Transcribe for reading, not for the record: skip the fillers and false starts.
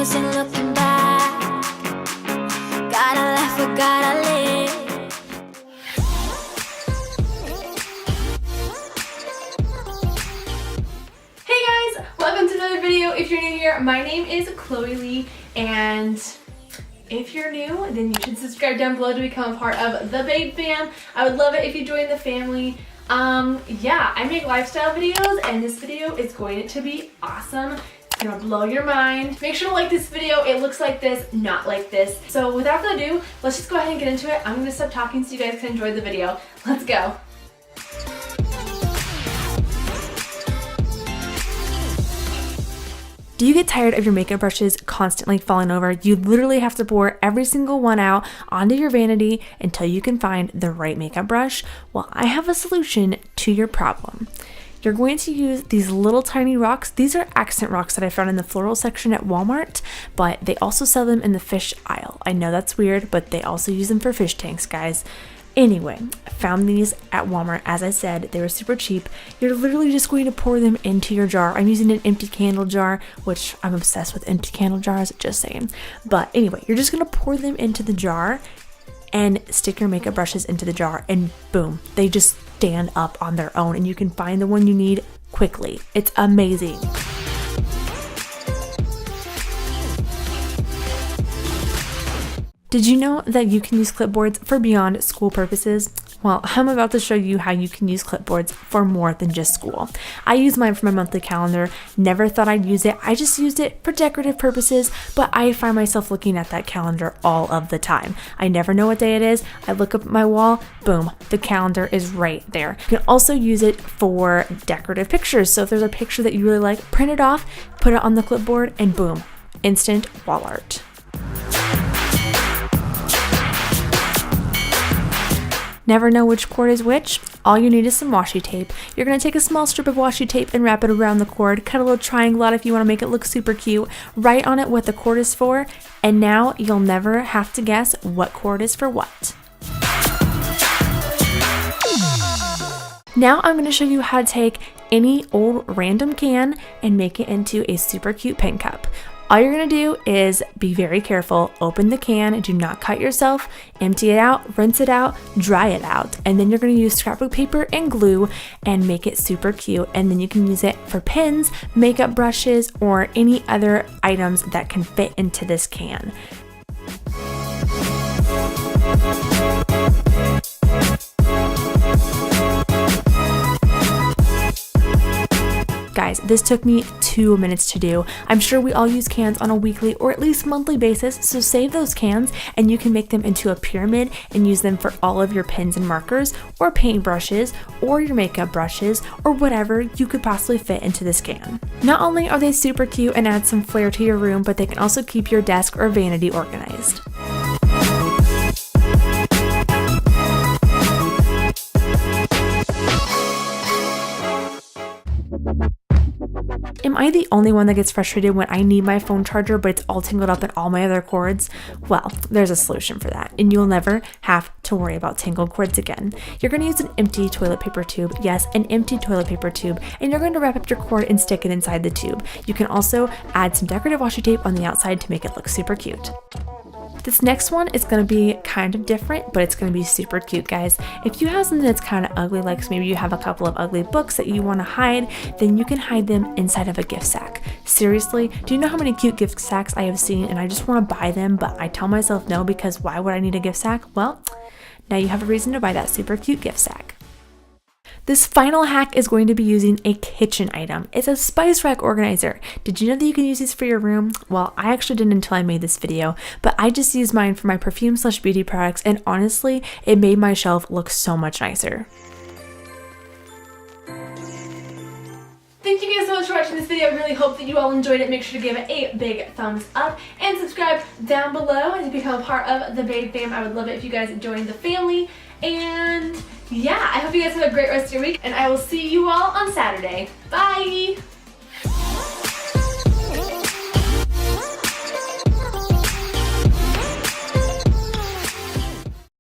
use and looking back. Gotta laugh, we gotta live. Hey guys, welcome to another video. If you're new here, my name is Chloe Lee, and if you're new, then you should subscribe down below to become a part of the Babe Fam. I would love it if you join the family. Yeah, I make lifestyle videos, and this video is going to be awesome. It's gonna blow your mind. Make sure to like this video. It looks like this, not like this. So without further ado, let's just go ahead and get into it. I'm gonna stop talking so you guys can enjoy the video. Let's go. Do you get tired of your makeup brushes constantly falling over? You literally have to pour every single one out onto your vanity until you can find the right makeup brush? Well, I have a solution to your problem. You're going to use these little tiny rocks. These are accent rocks that I found in the floral section at Walmart, but they also sell them in the fish aisle. I know that's weird, but they also use them for fish tanks, guys. Anyway, I found these at Walmart. As I said, they were super cheap. You're literally just going to pour them into your jar. I'm using an empty candle jar, which I'm obsessed with empty candle jars, just saying. But anyway, you're just going to pour them into the jar and stick your makeup brushes into the jar, and boom, they just stand up on their own, and you can find the one you need quickly. It's amazing. Did you know that you can use clipboards for beyond school purposes? Well, I'm about to show you how you can use clipboards for more than just school. I use mine for my monthly calendar. Never thought I'd use it. I just used it for decorative purposes, but I find myself looking at that calendar all of the time. I never know what day it is. I look up at my wall, boom, the calendar is right there. You can also use it for decorative pictures. So if there's a picture that you really like, print it off, put it on the clipboard, and boom, instant wall art. Never know which cord is which? All you need is some washi tape. You're going to take a small strip of washi tape and wrap it around the cord, cut a little triangle out if you want to make it look super cute, write on it what the cord is for, and now you'll never have to guess what cord is for what. Now I'm going to show you how to take any old random can and make it into a super cute pen cup. All you're going to do is be very careful, open the can, do not cut yourself, empty it out, rinse it out, dry it out, and then you're going to use scrapbook paper and glue and make it super cute, and then you can use it for pens, makeup brushes, or any other items that can fit into this can. Guys, this took me 2 minutes to do. I'm sure we all use cans on a weekly or at least monthly basis, so save those cans and you can make them into a pyramid and use them for all of your pens and markers or paint brushes or your makeup brushes or whatever you could possibly fit into this can. Not only are they super cute and add some flair to your room, but they can also keep your desk or vanity organized. Am I the only one that gets frustrated when I need my phone charger but it's all tangled up in all my other cords? Well, there's a solution for that, and you'll never have to worry about tangled cords again. You're going to use an empty toilet paper tube, yes, an empty toilet paper tube, and you're going to wrap up your cord and stick it inside the tube. You can also add some decorative washi tape on the outside to make it look super cute. This next one is going to be kind of different, but it's going to be super cute, guys. If you have something that's kind of ugly, like maybe you have a couple of ugly books that you want to hide, then you can hide them inside of a gift sack. Seriously, do you know how many cute gift sacks I have seen and I just want to buy them, but I tell myself no because why would I need a gift sack? Well, now you have a reason to buy that super cute gift sack. This final hack is going to be using a kitchen item. It's a spice rack organizer. Did you know that you can use these for your room? Well, I actually didn't until I made this video, but I just used mine for my perfume/beauty products, and honestly, it made my shelf look so much nicer. Thank you guys so much for watching this video. I really hope that you all enjoyed it. Make sure to give it a big thumbs up and subscribe down below and become a part of the Babe Fam. I would love it if you guys joined the family. And yeah, I hope you guys have a great rest of your week, and I will see you all on Saturday. Bye!